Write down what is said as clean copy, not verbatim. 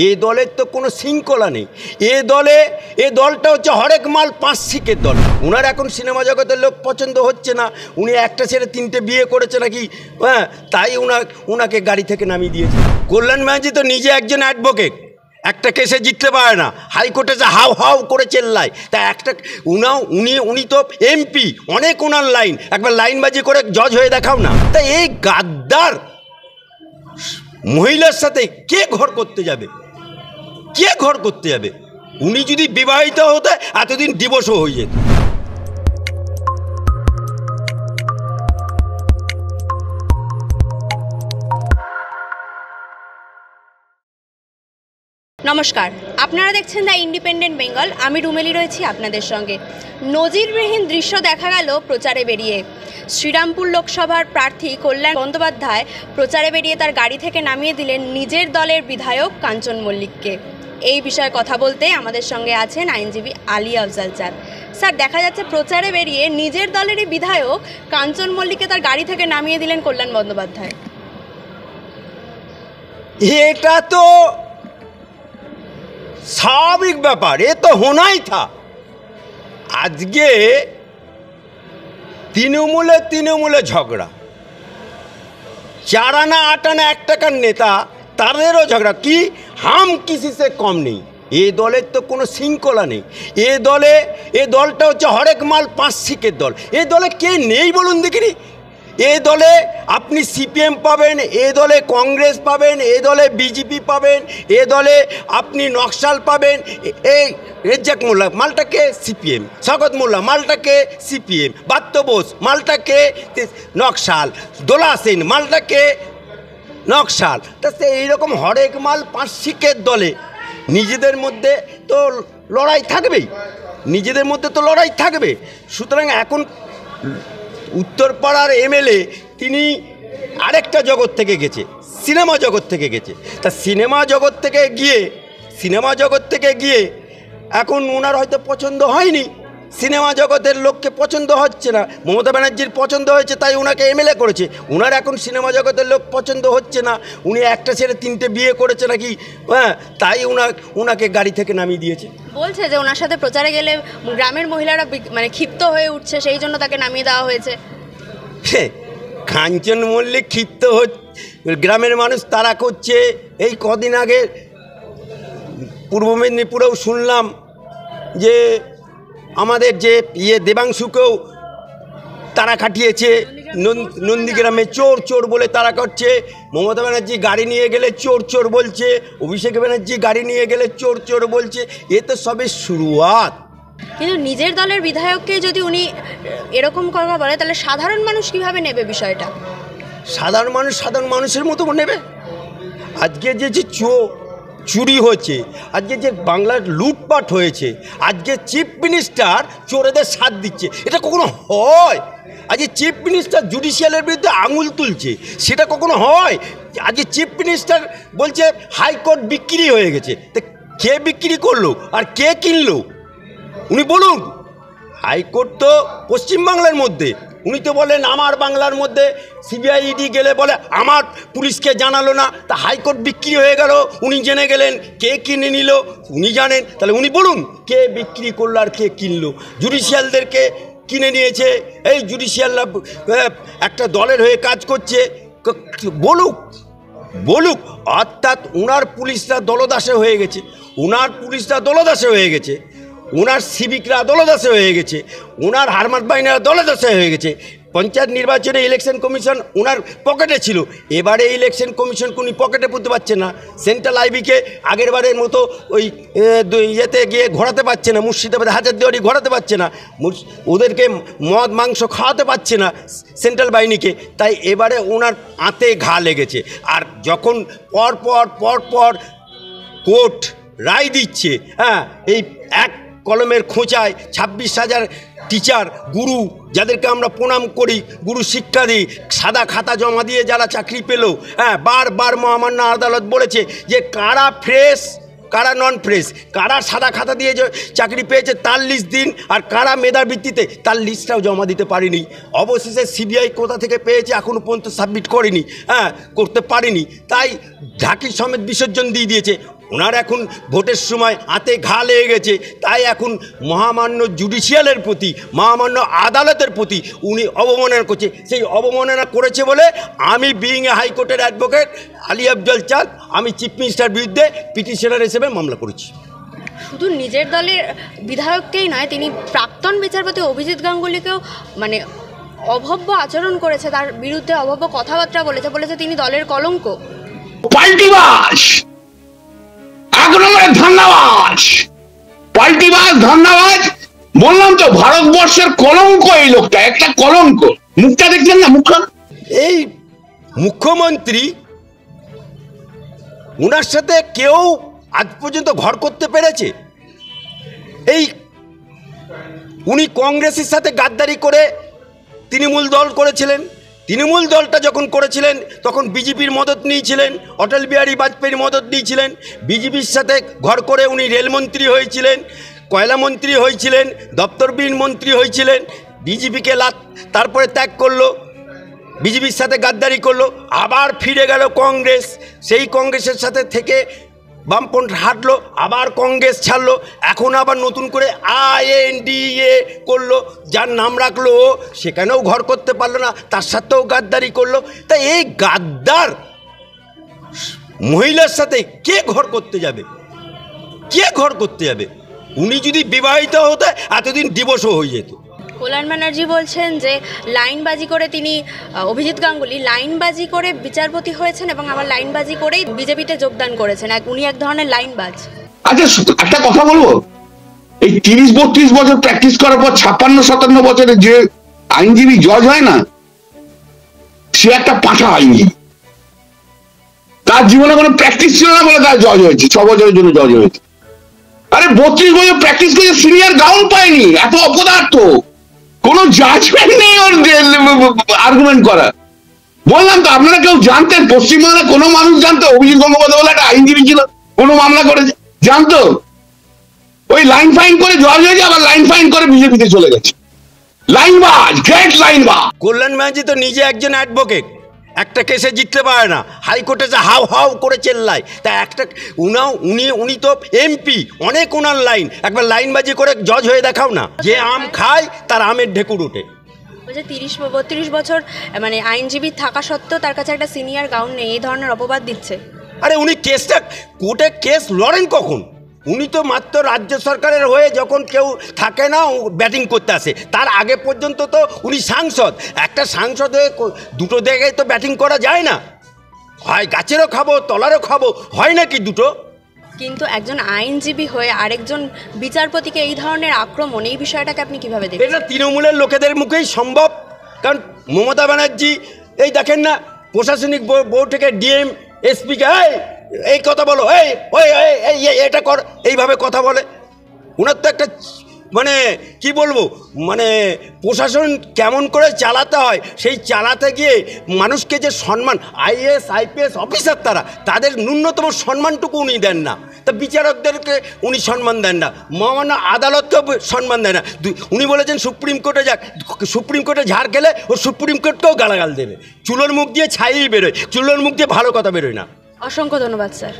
এ দলের তো কোনো শৃঙ্খলা নেই। এ দলটা হচ্ছে হরেক মাল পাঁচ শিকের দল। ওনার এখন সিনেমা জগতের লোক পছন্দ হচ্ছে না, উনি একটা ছেড়ে তিনটে বিয়ে করেছে নাকি, হ্যাঁ, তাই ওনাকে গাড়ি থেকে নামিয়ে দিয়েছে। কল্যাণ ব্যানার্জি তো নিজে একজন অ্যাডভোকেট, একটা কেসে জিততে পারে না, হাইকোর্টে যে হাউ হাউ করে চেল্লায়। তা একটা উনি তো এমপি, অনেক ওনার লাইন, একবার লাইনবাজি করে জজ হয়ে দেখাও না। তা এই গাদ্দার মহিলার সাথে কে ঘর করতে যাবে? কে ঘর করতে যাবে? উনি যদি বিবাহিত হতে এতদিন ডিভোর্সও হয়ে যেত। নমস্কার, আপনারা দেখছেন দ্য ইন্ডিপেন্ডেন্ট বেঙ্গল। আমি রুমেলি রয়েছি আপনাদের সঙ্গে। নজিরবিহীন দৃশ্য দেখা গেল প্রচারে বেরিয়ে। শ্রীরামপুর লোকসভার প্রার্থী কল্যাণ বন্দ্যোপাধ্যায় প্রচারে বেরিয়ে তার গাড়ি থেকে নামিয়ে দিলেন নিজের দলের বিধায়ক কাঞ্চন মল্লিককে। এই বিষয়ে কথা বলতে আমাদের সঙ্গে আছেন আইনজীবী আলী আফজাল চাঁদ। স্যার, দেখা যাচ্ছে প্রচারে বেরিয়ে নিজের দলেরই বিধায়ক কাঞ্চন মল্লিককে তার গাড়ি থেকে নামিয়ে দিলেন কল্যাণ বন্দ্যোপাধ্যায়। এটা তো স্বাভাবিক ব্যাপার, এ তো হোনাই থা। আজকে তৃণমূলে ঝগড়া, 4 আনা 8 আনা 1 টাকার নেতা, তাদেরও ঝগড়া। কি হাম কিসি সে কম নেই। এ দলের তো কোনো শৃঙ্খলা নেই। এ দলটা হচ্ছে হরেক মাল পাঁচ শিকের দল। এ দলে কে নেই বলুন দেখিনি? এ দলে আপনি সিপিএম পাবেন, এ দলে কংগ্রেস পাবেন, এ দলে বিজেপি পাবেন, এ দলে আপনি নকশাল পাবেন। এই রেজ্জাক মোল্লা মালটাকে সিপিএম, শওকত মোল্লা মালটাকে সিপিএম, বাত্য বোস মালটাকে নকশাল, দোলা সেন মালটাকে নকশাল। তা সে এইরকম হরেক মাল পাঁচ শিকের দলে নিজেদের মধ্যে তো লড়াই থাকবে। সুতরাং এখন উত্তরপাড়ার এমএলএ তিনি আরেকটা জগৎ থেকে গেছে, সিনেমা জগৎ থেকে গেছে। তা সিনেমা জগৎ থেকে গিয়ে এখন ওনার হয়তো পছন্দ হয়নি, সিনেমা জগতের লোককে পছন্দ হচ্ছে না। মমতা ব্যানার্জির পছন্দ হয়েছে তাই ওনাকে এমএলএ করেছে। ওনার এখন সিনেমা জগতের লোক পছন্দ হচ্ছে না, উনি একটা ছেড়ে তিনটে বিয়ে করেছে নাকি, হ্যাঁ, তাই ওনাকে গাড়ি থেকে নামিয়ে দিয়েছে। বলছে যে ওনার সাথে প্রচারে গেলে গ্রামের মহিলারা মানে ক্ষিপ্ত হয়ে উঠছে, সেই জন্য তাকে নামিয়ে দেওয়া হয়েছে। কাঞ্চন মল্লিক ক্ষিপ্ত গ্রামের মানুষ তারা করছে। এই কদিন আগে পূর্ব মেদিনীপুরেও শুনলাম যে আমাদের যে দেবাংশুকেও তারা খাটিয়েছে, নন্দীগ্রামে চোর বলে তারা করছে। মমতা ব্যানার্জি গাড়ি নিয়ে গেলে চোর বলছে, অভিষেক ব্যানার্জি গাড়ি নিয়ে গেলে চোর বলছে। এ তো সবে শুরুয়াত। কিন্তু নিজের দলের বিধায়ককে যদি উনি এরকম কথা বলে, তাহলে সাধারণ মানুষ কিভাবে নেবে বিষয়টা? সাধারণ মানুষের মতো নেবে। আজকে যে চুরি হয়েছে, আজকে যে বাংলার লুটপাট হয়েছে, আজকে চিফ মিনিস্টার চোরেদের সাথ দিচ্ছে, এটা কখনো হয়? আজকে চিফ মিনিস্টার জুডিশিয়ালের বিরুদ্ধে আঙুল তুলছে, সেটা কখনো হয়? আজকে চিফ মিনিস্টার বলছে হাইকোর্ট বিক্রি হয়ে গেছে। তা কে বিক্রি করলো আর কে কিনলো উনি বলুন? হাইকোর্ট তো পশ্চিমবাংলার মধ্যে, উনি তো বলেন আমার বাংলার মধ্যে। সিবিআই ইডি গেলে বলে আমার পুলিশকে জানালো না, তা হাইকোর্ট বিক্রি হয়ে গেল, উনি জেনে গেলেন। কে কিনে নিল উনি জানেন, তাহলে উনি বলুন কে বিক্রি করলো আর কে কিনলো? জুডিশিয়ালদেরকে কিনে নিয়েছে, এই জুডিশিয়ালরা একটা দলের হয়ে কাজ করছে, বলুক। অর্থাৎ ওনার পুলিশরা দলদাসে হয়ে গেছে, ওনার সিভিকরা দলদাসে হয়ে গেছে, ওনার হারমাত বাহিনীরা দলদাসে হয়ে গেছে। পঞ্চায়েত নির্বাচনে ইলেকশন কমিশন ওনার পকেটে ছিল, এবারে ইলেকশন কমিশনকে উনি পকেটে পুঁতে পারছে না। সেন্ট্রাল আইবিকে আগের বারের মতো ওই ইয়েতে গিয়ে ঘোরাতে পারছে না, মুর্শিদাবাদে হাজারদুয়ারি ঘোরাতে পারছে না, ওদেরকে মদ মাংস খাওয়াতে পারছে না সেন্ট্রাল বাহিনীকে। তাই এবারে ওনার আঁতে ঘা লেগেছে। আর যখন পর কোর্ট রায় দিচ্ছে, হ্যাঁ, এই এক কলমের খোঁচায় 26,000 টিচার, গুরু, যাদেরকে আমরা প্রণাম করি, গুরু শিক্ষা দিই, সাদা খাতা জমা দিয়ে যারা চাকরি পেল, হ্যাঁ, বারবার মহামান্য আদালত বলেছে যে কারা ফ্রেশ কারা নন ফ্রেশ, কারা সাদা খাতা দিয়ে চাকরি পেয়েছে তার লিস্ট দিন, আর কারা মেধার ভিত্তিতে তার লিস্টটাও জমা দিতে পারেনি। অবশেষে সিবিআই কোথা থেকে পেয়েছে এখনও পর্যন্ত সাবমিট করেনি, করতে পারেনি, তাই ঢাকি সমেত বিসর্জন দিয়ে দিয়েছে। ওনার এখন ভোটের সময় হাতে ঘা লেগে গেছে, তাই এখন মহামান্য জুডিশিয়ালের প্রতি, মহামান্য আদালতের প্রতি উনি অবমাননা করছে। সেই অবমাননা করেছে বলে আমি বিইং এ হাইকোর্টের অ্যাডভোকেট আলী আফজল চাঁদ, আমি চিফ মিনিস্টার বিরুদ্ধে পিটিশনার হিসেবে মামলা করেছি। শুধু নিজের দলের বিধায়ককেই নয়, তিনি প্রাক্তন বিচারপতি অভিজিৎ গাঙ্গুলিকেও মানে অভব্য আচরণ করেছে, তার বিরুদ্ধে অভব্য কথাবার্তা বলেছে তিনি দলের কলঙ্ক। পাল্টিবাজ, এক নম্বরে ধান্দাবাজ, পাল্টিবাজ, ধান্দাবাজ। বললাম তো ভারতবর্ষের কলঙ্ক এই লোকটা, একটা কলঙ্ক। মুখটা দেখছেন না, মুখটা। এই মুখ্যমন্ত্রী, ওনার সাথে কেউ আজ পর্যন্ত ঘর করতে পেরেছে? এই উনি কংগ্রেসের সাথে গাদ্দারি করে তৃণমূল দল করেছিলেন। তৃণমূল দলটা যখন করেছিলেন তখন বিজেপির মদত নিয়েছিলেন, অটল বিহারী বাজপেয়ীর মদত নিয়েছিলেন। বিজেপির সাথে ঘর করে উনি রেলমন্ত্রী হয়েছিলেন, কয়লা মন্ত্রী হয়েছিলেন, দপ্তরবিহীন মন্ত্রী হয়েছিলেন। বিজেপিকে তারপরে ত্যাগ করলো, বিজেপির সাথে গাদ্দারি করলো, আবার ফিরে গেল কংগ্রেস। সেই কংগ্রেসের সাথে থেকে বামপন্থ হাঁটলো, আবার কংগ্রেস ছাড়লো, এখন আবার নতুন করে INDA করলো, যার নাম রাখলো, সেখানেও ঘর করতে পারলো না, তার সাথেও গাদ্দারি করলো। তাই এই গাদ্দার মহিলার সাথে কে ঘর করতে যাবে? কে ঘর করতে যাবে? উনি যদি বিবাহিত হতে এতদিন ডিভোর্সও হয়ে যেত। কল্যাণ ব্যানার্জি বলছেন যে লাইনবাজি করে তিনি, অভিজিৎ গাঙ্গুলি লাইনবাজি করে বিচারপতি হয়েছেন এবং আবার লাইনবাজি করেই বিজেপিতে যোগদান করেছেন। উনি এক ধরনের লাইনবাজ। আচ্ছা, একটা কথা বলবো, এই 30-32 বছর প্র্যাকটিস করার পর 56-57 বছরে যে আইনজীবী জজ হয় না, সে একটা পাঁঠা আইনজীবী। তার জীবনে কোনো প্র্যাকটিস ছিল না বলে তার জজ হয়েছে, 6 বছরের জন্য জজ হয়েছে। আরে 32 বছর প্র্যাকটিস করে সিনিয়র গাউন পায়নি, এত অপদার্থ, কোন জাজমেন্ট নেই ওর আর্গুমেন্ট করা। বললাম তো, আপনারা কেউ জানতেন পশ্চিমবাংলায় কোনো মানুষ জানতো অভিজিৎ গঙ্গোপাধ্যায় বলে একটা আইনজীবী ছিল, কোনো মামলা করেছে জানতো? ওই লাইন ফাইন করে জজ হয়েছে, আবার লাইন ফাইন করে বিজেপিতে চলে গেছে। লাইনবাজ, গ্রেট লাইনবাজ। কল্যাণ ব্যানার্জি তো নিজে একজন অ্যাডভোকেট, একটা কেসে জিততে পারে না, হাইকোর্টে যে হাউ হাউ করে চেল্লায়। তা একটা উনি তো MP, অনেক ওনার লাইন, একবার লাইনবাজি করে জজ হয়ে দেখাও না। যে আম খায় তার আমের ঢেকুর ওঠে। বলছে 30-32 বছর মানে আইনজীবী থাকা সত্ত্বেও তার কাছে একটা সিনিয়র গাউন নেই, এই ধরনের অপবাদ দিচ্ছে। আরে উনি কেসটা কোর্টে কেস লড়েন কখন? উনি তো মাত্র রাজ্য সরকারের হয়ে যখন কেউ থাকে না ব্যাটিং করতে আসে, তার আগে পর্যন্ত তো উনি সাংসদ। একটা সাংসদ হয়ে দুটো জায়গায় তো ব্যাটিং করা যায় না, হয় গাছেরও খাবো তলারও খাবো, হয় নাকি দুটো? কিন্তু একজন আইনজীবী হয়ে আরেকজন বিচারপতিকে এই ধরনের আক্রমণ, এই বিষয়টাকে আপনি কিভাবে দেখেন? এটা তৃণমূলের লোকেদের মুখেই সম্ভব। কারণ মমতা ব্যানার্জি এই দেখেন না, প্রশাসনিক বোর্ড থেকে DM SP কে এই কথা বলো, এটা কর, এইভাবে কথা বলে। ওনার তো একটা মানে কি বলবো, মানে প্রশাসন কেমন করে চালাতে হয়, সেই চালাতে গিয়ে মানুষকে যে সম্মান, IAS IPS অফিসার তাদের ন্যূনতম সম্মানটুকু উনি দেন না। তা বিচারকদেরকে উনি সম্মান দেন না, মহামান্য আদালতকেও সম্মান দেয় না। উনি বলেছেন সুপ্রিম কোর্টে যাক, সুপ্রিম কোর্টে ঝাড় খেলে ও সুপ্রিম কোর্টকেও গালাগাল দেবে। চুলোর মুখ দিয়ে ছাইই বেরোয়, চুলোর মুখ দিয়ে ভালো কথা বেরোয় না। অসংখ্য ধন্যবাদ স্যার।